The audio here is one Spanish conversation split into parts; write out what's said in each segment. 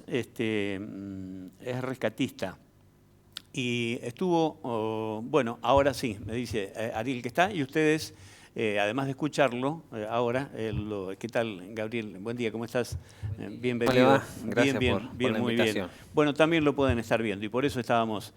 es rescatista y estuvo, bueno, ahora sí, me dice Ariel que está, y ustedes, además de escucharlo ahora, ¿qué tal, Gabriel? Buen día, ¿cómo estás? ¿Cómo le Bienvenido. va? Gracias por Bien, la muy bien. invitación. Bueno, también lo pueden estar viendo y por eso estábamos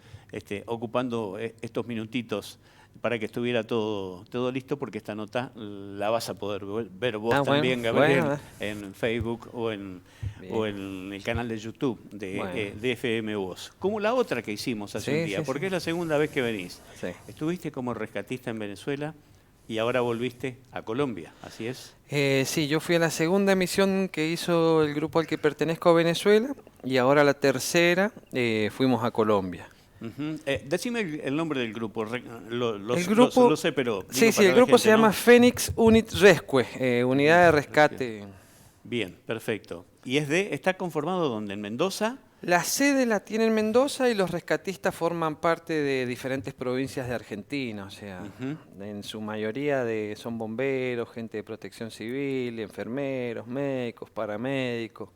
ocupando estos minutitos para que estuviera todo listo, porque esta nota la vas a poder ver vos Bueno, también, Gabriel, bueno, en Facebook o en bien, el canal de YouTube bueno. de FM Voz. Como la otra que hicimos hace un Sí, día, sí, sí, porque es la segunda vez que venís. sí. Estuviste como rescatista en Venezuela y ahora volviste a Colombia, ¿así es? Sí, yo fui a la segunda emisión que hizo el grupo al que pertenezco a Venezuela y ahora la tercera fuimos a Colombia. Ujú. Decime el nombre del grupo, El lo grupo, sé, pero sí, digo sí, para el la grupo se gente, llama ¿no? Phoenix Unit Rescue, Unidad de Rescate. Bien, perfecto. ¿Y está conformado dónde? ¿En Mendoza? La sede la tiene en Mendoza y los rescatistas forman parte de diferentes provincias de Argentina, o sea, Ujú. en su mayoría son bomberos, gente de protección civil, enfermeros, médicos, paramédicos.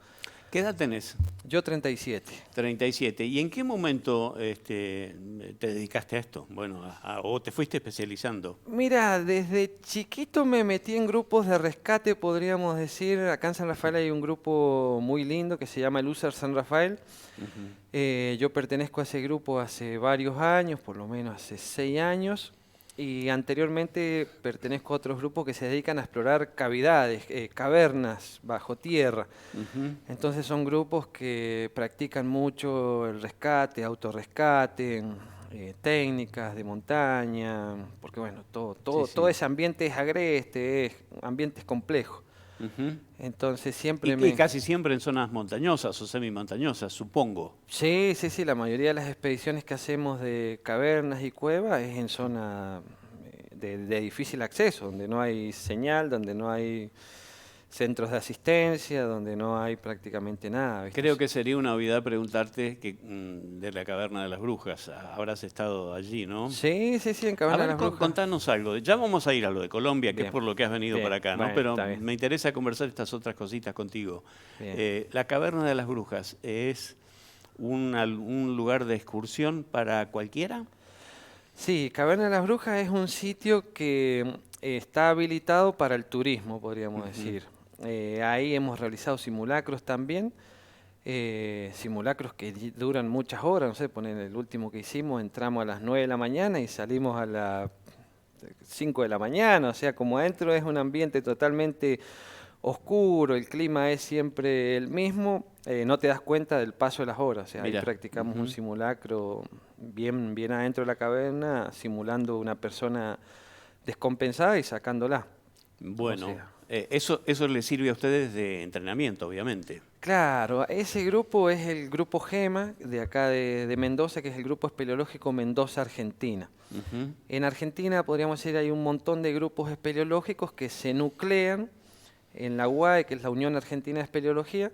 ¿Qué edad tenés? Yo 37. 37. ¿Y en qué momento te dedicaste a esto? Bueno, o te fuiste especializando. Mira, desde chiquito me metí en grupos de rescate, podríamos decir. Acá en San Rafael hay un grupo muy lindo que se llama el USAR San Rafael. Ujú. Yo pertenezco a ese grupo hace varios años, por lo menos hace 6 años, y anteriormente pertenezco a otros grupos que se dedican a explorar cavidades, cavernas bajo tierra. Ujú. Entonces son grupos que practican mucho el rescate, autorrescate, técnicas de montaña, porque bueno, Sí, todo sí. ese ambiente es agreste, ambiente es complejo. Ujú. Entonces siempre Y me... casi siempre en zonas montañosas o semimontañosas, supongo. Sí, sí, sí, la mayoría de las expediciones que hacemos de cavernas y cuevas es en zona de difícil acceso, donde no hay señal, donde no hay centros de asistencia, donde no hay prácticamente nada, ¿viste? Creo que sería una obviedad preguntarte de la Caverna de las Brujas. Habrás estado allí, ¿no? Sí, sí, sí, en A Caverna de ver, las Brujas. contanos algo. Ya vamos a ir a lo de Colombia, que es Bien, por lo que has venido bien, para acá, ¿no? bueno, Pero está bien, me interesa conversar estas otras cositas contigo. bien. La Caverna de las Brujas es un lugar de excursión para cualquiera. Sí, Caverna de las Brujas es un sitio que está habilitado para el turismo, podríamos Ujú. decir. Ahí hemos realizado simulacros también, simulacros que duran muchas horas, no sé, poner el último que hicimos, entramos a las 9 de la mañana y salimos a las 5 de la mañana, o sea, como adentro es un ambiente totalmente oscuro, el clima es siempre el mismo, no te das cuenta del paso de las horas. O sea, ahí Mira. practicamos un simulacro bien adentro de la caverna, simulando una persona descompensada y sacándola. O Bueno, sea, eso les sirve a ustedes de entrenamiento, obviamente. claro, ese grupo es el grupo GEMA de acá de Mendoza, que es el Grupo Espeleológico Mendoza Argentina. Ujú. En Argentina, podríamos decir, hay un montón de grupos espeleológicos que se nuclean en la UAE, que es la Unión Argentina de Espeleología,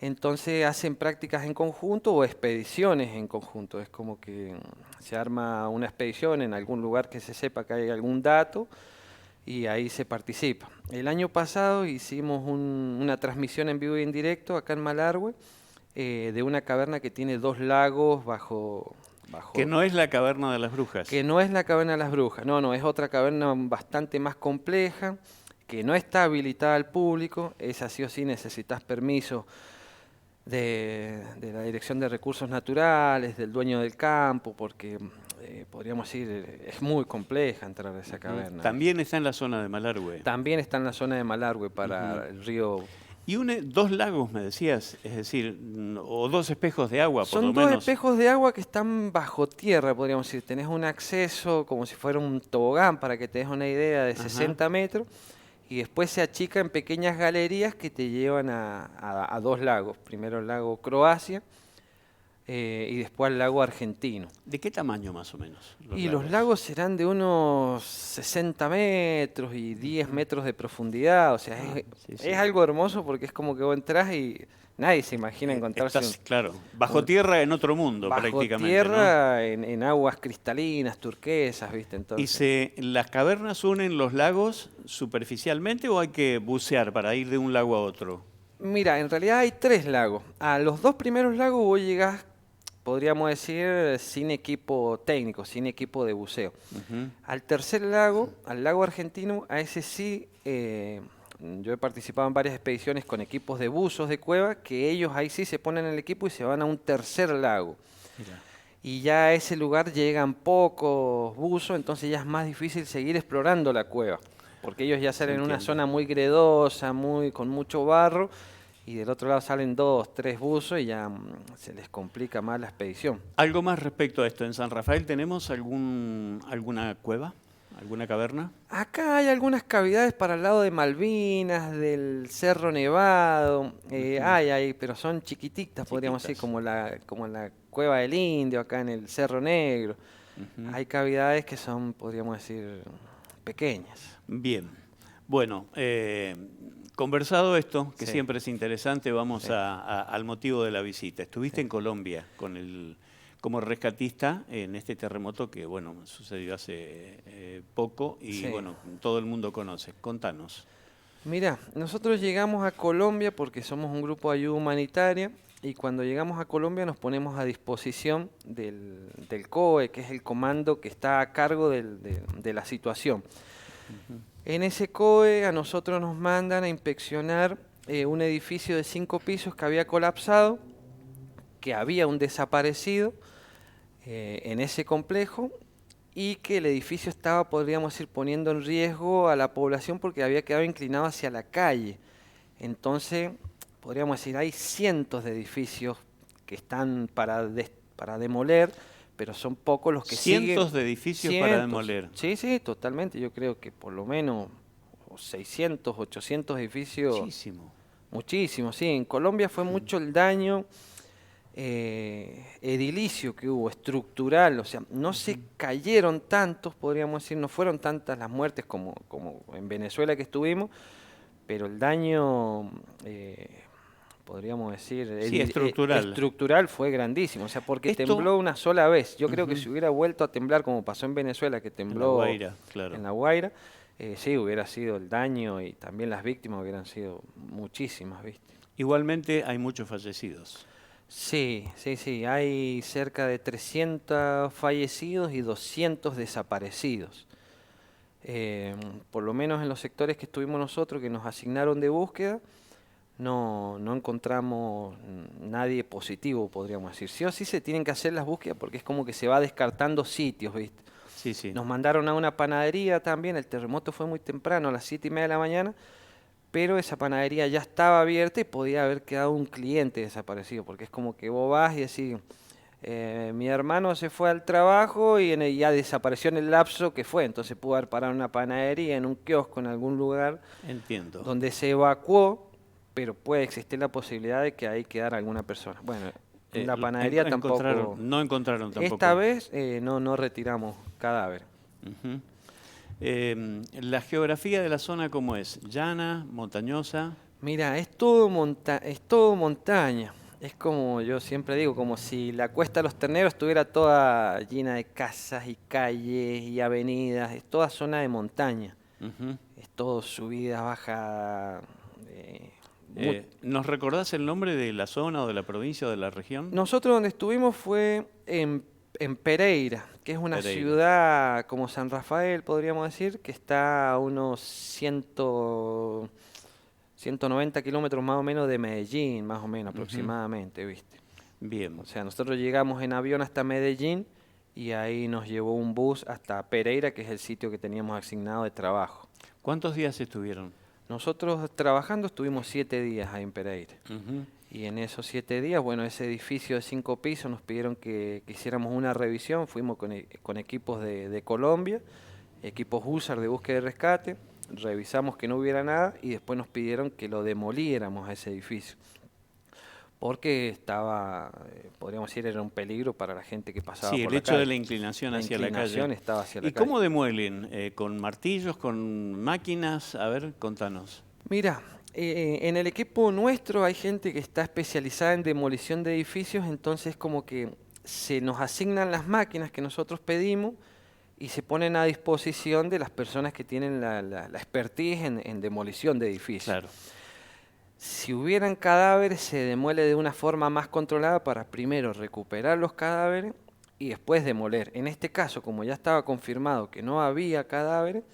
entonces hacen prácticas en conjunto o expediciones en conjunto. Es como que se arma una expedición en algún lugar que se sepa que hay algún dato y ahí se participa. El año pasado hicimos una transmisión en vivo y en directo acá en Malargüe de una caverna que tiene 2 lagos Que no es la Caverna de las que Brujas. no es la caverna de las brujas, no, es otra caverna bastante más compleja, que no está habilitada al público, esa sí o sí necesitas permiso de la Dirección de Recursos Naturales, del dueño del campo, porque podríamos decir, es muy compleja entrar a esa Ujú. caverna, ¿viste? También está en la zona de Malargüe. También está en la zona de Malargüe Ujú. para el río. Y une dos lagos, me decías, es decir, o dos espejos de agua, por lo Son 2 menos. espejos de agua que están bajo tierra, podríamos decir. Tenés un acceso como si fuera un tobogán, para que te des una idea, de Ajá. 60 metros, y después se achica en pequeñas galerías que te llevan a 2 lagos. Primero el lago Croacia y después el lago Argentino. ¿De qué tamaño más o menos los Y los lagos? lagos serán de unos 60 metros y 10 Ujú. metros de profundidad. O sea, Ah, sí, es sí. algo hermoso porque es como que vos entrás y nadie se imagina encontrarse Estás, claro, bajo un, tierra en otro mundo bajo prácticamente, ¿no? tierra en aguas cristalinas, turquesas, ¿viste? ¿Y Entonces, las cavernas unen los lagos superficialmente o hay que bucear para ir de un lago a otro? Mira, en realidad hay 3 lagos. A los 2 primeros lagos vos llegás, podríamos decir, sin equipo técnico, sin equipo de buceo. Ujú. Al tercer lago, al lago argentino, a ese sí, yo he participado en varias expediciones con equipos de buzos de cueva, que ellos ahí sí se ponen el equipo y se van a un tercer lago. Mira. Y ya a ese lugar llegan pocos buzos, entonces ya es más difícil seguir explorando la cueva, porque ellos ya salen en una Entiendo. zona muy gredosa, con mucho barro, y del otro lado salen 2, 3 buzos y ya se les complica más la expedición. Algo más respecto a esto. ¿En San Rafael tenemos alguna cueva? ¿Alguna caverna? Acá hay algunas cavidades para el lado de Malvinas, del Cerro Nevado, hay, pero son chiquititas, podríamos decir, Chiquitas. como la Cueva del Indio, acá en el Cerro Negro. Ujú. Hay cavidades que son, podríamos decir, pequeñas. Bien. Bueno, conversado esto, que Sí, siempre es interesante, vamos sí, al motivo de la visita. Estuviste sí. en Colombia como rescatista en este terremoto que, bueno, sucedió hace poco y, Sí. bueno, todo el mundo conoce. Contanos. Mira, nosotros llegamos a Colombia porque somos un grupo de ayuda humanitaria y cuando llegamos a Colombia nos ponemos a disposición del COE, que es el comando que está a cargo de la situación. En ese COE a nosotros nos mandan a inspeccionar un edificio de 5 pisos que había colapsado, que había un desaparecido en ese complejo y que el edificio estaba, podríamos decir, poniendo en riesgo a la población porque había quedado inclinado hacia la calle. Entonces, podríamos decir, hay cientos de edificios que están para demoler, pero son pocos los que siguen. Cientos de edificios para Cientos. demoler. Sí, sí, totalmente. Yo creo que por lo menos 600, 800 edificios, Muchísimo. muchísimos. Sí, en Colombia fue mucho el daño edilicio que hubo, estructural, o sea, no se cayeron tantos, podríamos decir, no fueron tantas las muertes como en Venezuela que estuvimos, pero el daño, podríamos decir, Sí, estructural. estructural fue grandísimo, o sea, porque Esto, tembló una sola vez. Yo creo que ujú, si hubiera vuelto a temblar como pasó en Venezuela, que en La tembló Guaira, claro. en La Guaira, sí, hubiera sido el daño y también las víctimas hubieran sido muchísimas, ¿viste? Igualmente hay muchos fallecidos. Sí, sí, sí, hay cerca de 300 fallecidos y 200 desaparecidos. Por lo menos en los sectores que estuvimos nosotros, que nos asignaron de búsqueda, no encontramos nadie positivo, podríamos decir. Sí o sí se tienen que hacer las búsquedas porque es como que se va descartando sitios, ¿viste? Sí, sí. Nos mandaron a una panadería también, el terremoto fue muy temprano, a las 7:30 de la mañana, pero esa panadería ya estaba abierta y podía haber quedado un cliente desaparecido, porque es como que vos vas y decís, mi hermano se fue al trabajo y ya desapareció en el lapso que fue, entonces pudo haber parado en una panadería, en un kiosco, en algún lugar Entiendo. donde se evacuó, pero puede existir la posibilidad de que ahí quedara alguna persona. Bueno, en la panadería tampoco. No encontraron tampoco. Esta vez no retiramos cadáver. Ujú. La geografía de la zona, ¿cómo es? ¿Llana, montañosa? Mira, es todo montaña. Es como yo siempre digo, como si la Cuesta de los Terneros estuviera toda llena de casas y calles y avenidas. Es toda zona de montaña. Ujú. Es todo subida, baja. ¿Nos recordás el nombre de la zona o de la provincia o de la región? Nosotros donde estuvimos fue en Pereira, que es una Pereira. ciudad como San Rafael, podríamos decir, que está a unos 190 kilómetros más o menos de Medellín, más o menos Ujú. aproximadamente, ¿viste? Bien. O sea, nosotros llegamos en avión hasta Medellín y ahí nos llevó un bus hasta Pereira, que es el sitio que teníamos asignado de trabajo. ¿Cuántos días estuvieron? Nosotros trabajando estuvimos 7 días ahí en Pereira. Ujú. Y en esos 7 días, bueno, ese edificio de 5 pisos nos pidieron que hiciéramos una revisión. Fuimos con equipos de Colombia, equipos Husar de búsqueda y rescate. Revisamos que no hubiera nada y después nos pidieron que lo demoliéramos a ese edificio. Porque estaba, podríamos decir, era un peligro para la gente que pasaba Sí, por el la hecho de calle. la inclinación La hacia la inclinación calle. estaba hacia la ¿Y calle. cómo demuelen? ¿Con martillos, con máquinas? A ver, contanos. Mira, en el equipo nuestro hay gente que está especializada en demolición de edificios, entonces como que se nos asignan las máquinas que nosotros pedimos y se ponen a disposición de las personas que tienen la expertise en demolición de edificios. Claro. Si hubieran cadáveres, se demuele de una forma más controlada para primero recuperar los cadáveres y después demoler. En este caso, como ya estaba confirmado que no había cadáveres,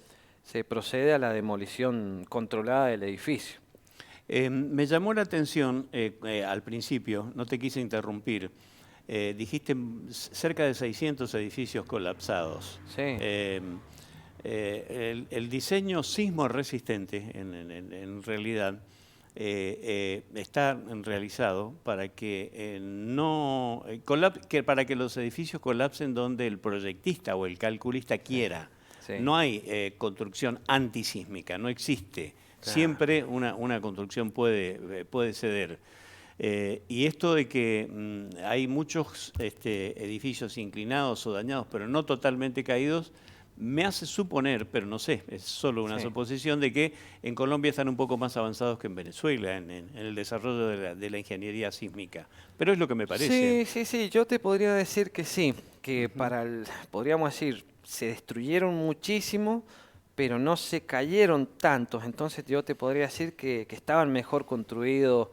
se procede a la demolición controlada del edificio. Me llamó la atención al principio, no te quise interrumpir, dijiste cerca de 600 edificios colapsados. Sí. El diseño sismo resistente, en realidad, está realizado para que para que los edificios colapsen donde el proyectista o el calculista quiera. Sí. No hay construcción antisísmica, no existe. Claro. Siempre una construcción puede ceder. Y esto de que hay muchos edificios inclinados o dañados, pero no totalmente caídos, me hace suponer, pero no sé, es solo una suposición, de que en Colombia están un poco más avanzados que en Venezuela en el desarrollo de la ingeniería sísmica. Pero es lo que me parece. Sí, yo te podría decir que sí, que podríamos decir, se destruyeron muchísimo, pero no se cayeron tantos. Entonces yo te podría decir que estaban mejor construidos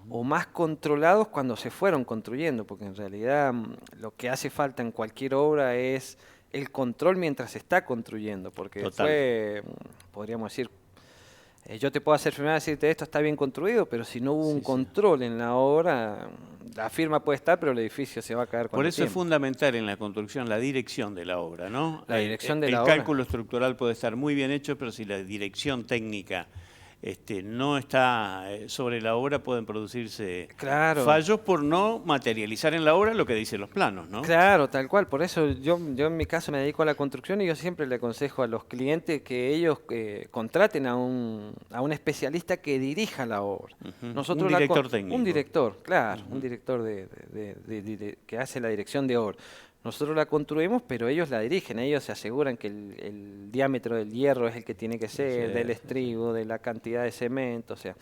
o más controlados cuando se fueron construyendo, porque en realidad lo que hace falta en cualquier obra es el control mientras se está construyendo, porque después, podríamos decir, yo te puedo hacer firmar y decirte esto está bien construido, pero si no hubo un control en la obra, la firma puede estar, pero el edificio se va a caer con Por el eso tiempo. es fundamental en la construcción la dirección de la obra, ¿no? La dirección de la obra. El cálculo estructural puede estar muy bien hecho, pero si la dirección técnica no está sobre la obra, pueden producirse fallos por no materializar en la obra lo que dicen los planos, ¿no? Claro, tal cual. Por eso yo en mi caso me dedico a la construcción y yo siempre le aconsejo a los clientes que ellos contraten a un especialista que dirija la obra. Nosotros un director técnico. Un director, claro, un director que hace la dirección de obra. Nosotros la construimos, pero ellos la dirigen, ellos se aseguran que el diámetro del hierro es el que tiene que ser, del estribo, de la cantidad de cemento, o sea,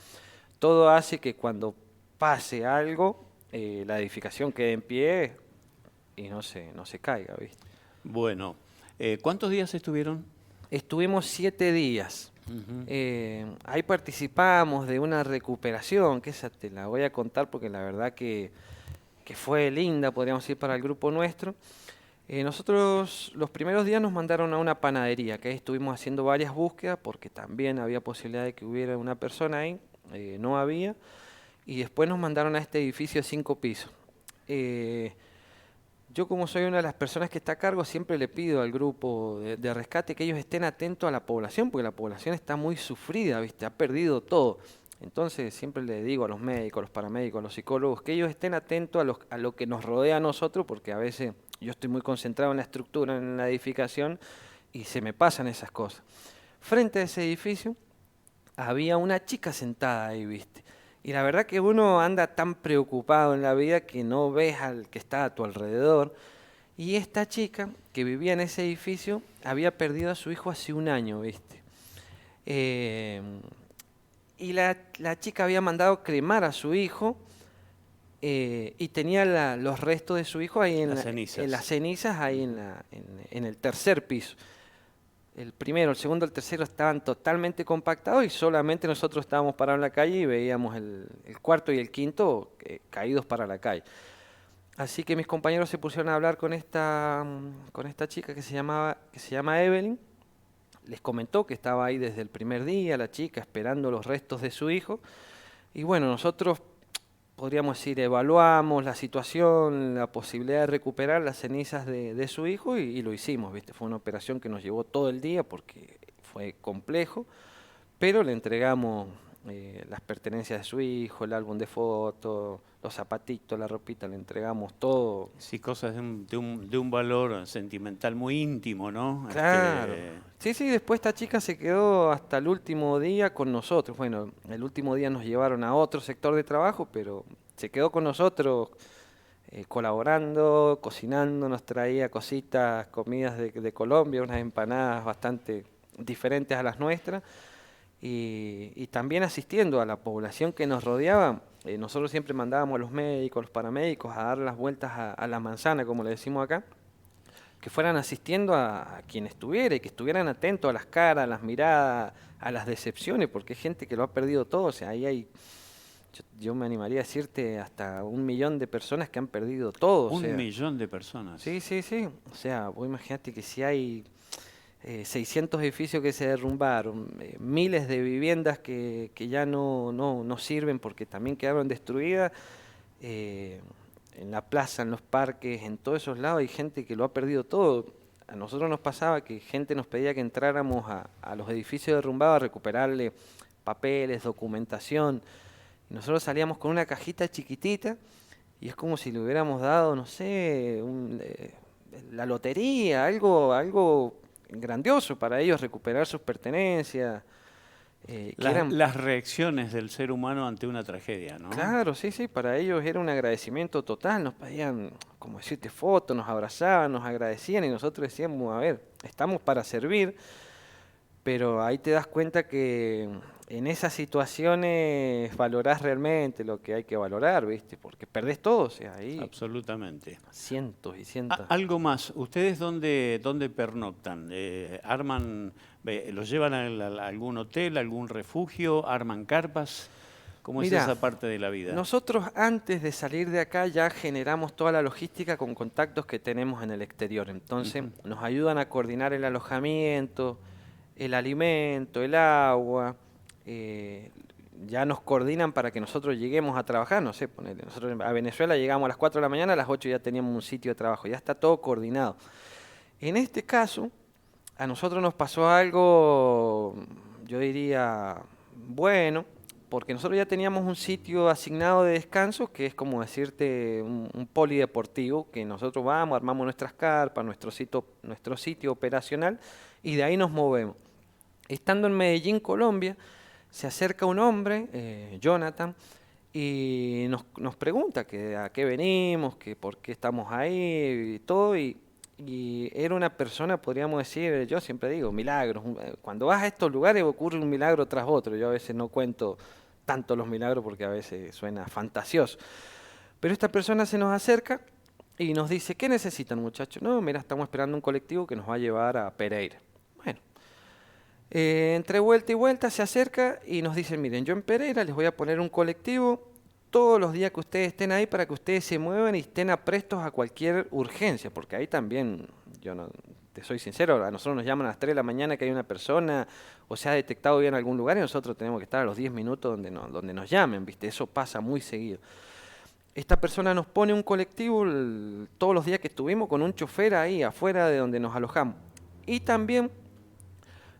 todo hace que cuando pase algo, la edificación quede en pie y no se caiga, ¿viste? Bueno, ¿cuántos días estuvieron? Estuvimos 7 días. Ahí participamos de una recuperación, que esa te la voy a contar porque la verdad que fue linda, podríamos decir, para el grupo nuestro. Nosotros los primeros días nos mandaron a una panadería, que ahí estuvimos haciendo varias búsquedas porque también había posibilidad de que hubiera una persona ahí, no había, y después nos mandaron a este edificio de 5 pisos. Yo como soy una de las personas que está a cargo, siempre le pido al grupo de rescate que ellos estén atentos a la población, porque la población está muy sufrida, ¿viste? Ha perdido todo. Entonces siempre le digo a los médicos, a los paramédicos, a los psicólogos, que ellos estén atentos a lo que nos rodea a nosotros, porque a veces yo estoy muy concentrado en la estructura, en la edificación, y se me pasan esas cosas. Frente a ese edificio había una chica sentada ahí, ¿viste? Y la verdad que uno anda tan preocupado en la vida que no ves al que está a tu alrededor. Y esta chica que vivía en ese edificio había perdido a su hijo hace 1 año, ¿viste? Y la chica había mandado cremar a su hijo y tenía los restos de su hijo ahí en las cenizas, ahí en el 3er piso. El primero, el segundo, el tercero estaban totalmente compactados y solamente nosotros estábamos parados en la calle y veíamos el 4.º y el 5.º caídos para la calle. Así que mis compañeros se pusieron a hablar con esta chica que se llama Evelyn. Les comentó que estaba ahí desde el primer día, la chica, esperando los restos de su hijo. Y bueno, nosotros, podríamos decir, evaluamos la situación, la posibilidad de recuperar las cenizas de su hijo y lo hicimos, ¿viste? Fue una operación que nos llevó todo el día porque fue complejo, pero le entregamos las pertenencias de su hijo, el álbum de fotos, los zapatitos, la ropita, le entregamos todo. Sí, cosas de un valor sentimental muy íntimo, ¿no? Claro. Sí, después esta chica se quedó hasta el último día con nosotros. Bueno, el último día nos llevaron a otro sector de trabajo, pero se quedó con nosotros colaborando, cocinando, nos traía cositas, comidas de Colombia, unas empanadas bastante diferentes a las nuestras. Y también asistiendo a la población que nos rodeaba. Nosotros siempre mandábamos a los médicos, a los paramédicos a dar las vueltas a la manzana, como le decimos acá, que fueran asistiendo a quien estuviera y que estuvieran atentos a las caras, a las miradas, a las decepciones, porque hay gente que lo ha perdido todo. O sea, ahí hay yo me animaría a decirte hasta 1 millón de personas que han perdido todo. O 1 sea, millón de personas. sí, sí, sí. O sea, vos imaginate que si hay 600 edificios que se derrumbaron, miles de viviendas que ya no sirven porque también quedaron destruidas, en la plaza, en los parques, en todos esos lados hay gente que lo ha perdido todo. A nosotros nos pasaba que gente nos pedía que entráramos a los edificios derrumbados a recuperarle papeles, documentación. Y nosotros salíamos con una cajita chiquitita y es como si le hubiéramos dado, no sé, la lotería, algo grandioso para ellos recuperar sus pertenencias. Las reacciones del ser humano ante una tragedia, ¿no? Claro, sí, sí, para ellos era un agradecimiento total, nos pedían, como decirte, fotos, nos abrazaban, nos agradecían y nosotros decíamos, a ver, estamos para servir, pero ahí te das cuenta que en esas situaciones valorás realmente lo que hay que valorar, ¿viste? Porque perdés todo, o sea, ahí Absolutamente. cientos y cientos. Algo más, ¿ustedes dónde pernoctan? ¿Arman, los llevan a algún hotel, algún refugio, arman carpas? ¿Cómo es Mirá, esa parte de la vida? nosotros antes de salir de acá ya generamos toda la logística con contactos que tenemos en el exterior. Entonces nos ayudan a coordinar el alojamiento, el alimento, el agua. Ya nos coordinan para que nosotros lleguemos a trabajar. No sé, ponele, nosotros a Venezuela llegamos a las 4 de la mañana, a las 8 ya teníamos un sitio de trabajo. Ya está todo coordinado. En este caso, a nosotros nos pasó algo, yo diría, bueno, porque nosotros ya teníamos un sitio asignado de descanso, que es como decirte un polideportivo, que nosotros vamos, armamos nuestras carpas, nuestro sitio operacional, y de ahí nos movemos. Estando en Medellín, Colombia, se acerca un hombre, Jonathan, y nos pregunta que a qué venimos, que por qué estamos ahí y todo, y era una persona, podríamos decir, yo siempre digo, milagros. Cuando vas a estos lugares ocurre un milagro tras otro. Yo a veces no cuento tanto los milagros porque a veces suena fantasioso. Pero esta persona se nos acerca y nos dice, ¿qué necesitan, muchachos? No, mira, estamos esperando un colectivo que nos va a llevar a Pereira. Bueno, entre vuelta y vuelta se acerca y nos dice, miren, yo en Pereira les voy a poner un colectivo todos los días que ustedes estén ahí para que ustedes se muevan y estén aprestos a cualquier urgencia, porque ahí también, yo no, te soy sincero, a nosotros nos llaman a las 3 de la mañana que hay una persona o se ha detectado bien en algún lugar y nosotros tenemos que estar a los 10 minutos donde nos llamen, ¿viste? Eso pasa muy seguido. Esta persona nos pone un colectivo todos los días que estuvimos con un chofer ahí afuera de donde nos alojamos. Y también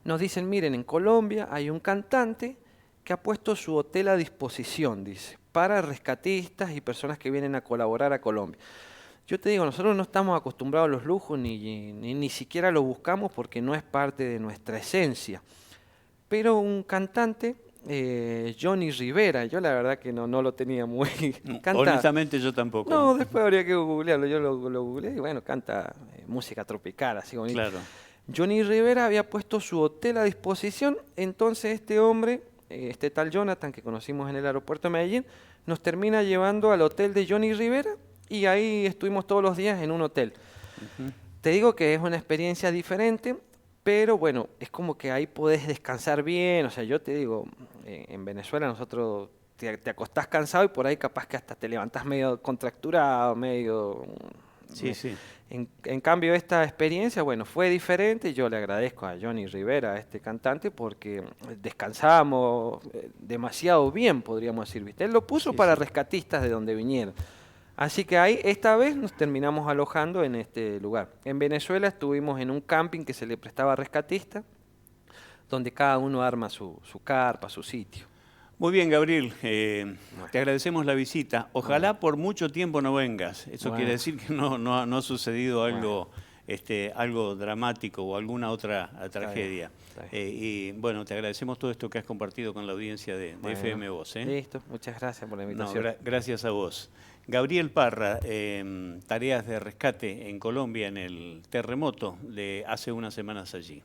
nos dicen, miren, en Colombia hay un cantante que ha puesto su hotel a disposición, dice, para rescatistas y personas que vienen a colaborar a Colombia. Yo te digo, nosotros no estamos acostumbrados a los lujos ni siquiera los buscamos porque no es parte de nuestra esencia. Pero un cantante, Johnny Rivera, yo la verdad que no lo tenía muy... Honestamente yo tampoco. No, después habría que googlearlo, yo lo googleé y bueno, canta música tropical, así como... Claro. Johnny Rivera había puesto su hotel a disposición, entonces este hombre, este tal Jonathan que conocimos en el aeropuerto de Medellín, nos termina llevando al hotel de Johnny Rivera y ahí estuvimos todos los días en un hotel. Te digo que es una experiencia diferente, pero bueno, es como que ahí podés descansar bien, o sea, yo te digo, en Venezuela nosotros te acostás cansado y por ahí capaz que hasta te levantás medio contracturado, medio... Sí, sí. En cambio, esta experiencia, bueno, fue diferente y yo le agradezco a Johnny Rivera, a este cantante, porque descansamos demasiado bien, podríamos decir, ¿viste? Él lo puso para rescatistas de donde vinieron. Así que ahí, esta vez nos terminamos alojando en este lugar. En Venezuela estuvimos en un camping que se le prestaba a rescatistas, donde cada uno arma su carpa, su sitio. Muy bien, Gabriel, te agradecemos la visita. Ojalá por mucho tiempo no vengas. Eso quiere decir que no ha sucedido algo, algo dramático o alguna otra tragedia. Está bien. Y bueno, te agradecemos todo esto que has compartido con la audiencia de FM Voz. Listo, muchas gracias por la invitación. Gracias a vos. Gabriel Parra, tareas de rescate en Colombia en el terremoto de hace unas semanas allí.